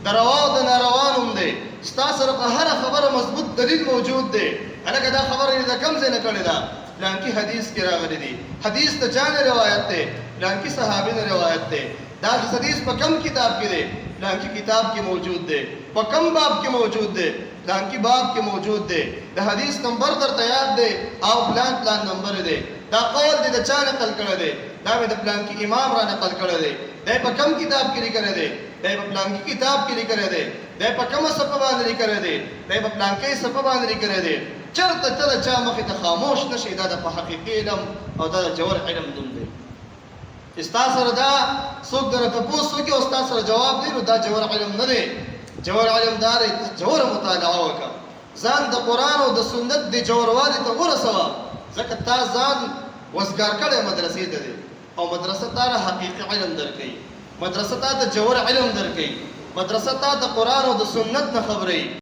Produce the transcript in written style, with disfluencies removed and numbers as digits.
دروا او د ناروا نوم دی ستا سره په هره خبره مضبوط دلیل موجود دی هلکه دا خبره یې د کوم ځای نه کړې ده پلانکي حدیث کې راغلی دی حدیث د چا نه روایت دی پلانکي صحابي نه روایت دی دا حدیث په کوم کتاب کې دی پلانکي کتاب کې موجود دی په کوم باب کې موجود دی پلانکي باب کې موجود دی د حدیث نمبر درته یاد دی او پلان نمبر دی دا قول دی د چا نقل کړی دی دا مې د پلانکي امام را نقل کړی دی دی په کوم کتاب کې لیکلی دی دی په پلانکي کتاب کې لیکلی دی دی په کومه صفحه باندې لیکلی دی دی په پلانکۍ صفحه باندې لیکلی دی چېرته ته د چا مخې ته خاموش نه شي دا د په حقیقي علم او دا د جوهر علم نوم دی چې ستا سره دا څوک درنه تپوس وکړي او ستا سره جواب دی نو دا جوهر علم نه دی جوهر علم دا دی جوهره مطالعه وکړه ځان د قرآن او د سنت د جوهروالي ته ورسوه ځکه تا ځان وزګار کړی مدرسې ته دی او مدرسه تا له حقیقي علم درکوي مدرسه تا د جوهر علم درکوي مدرسه تا د قرآن او د سنت نه خبروي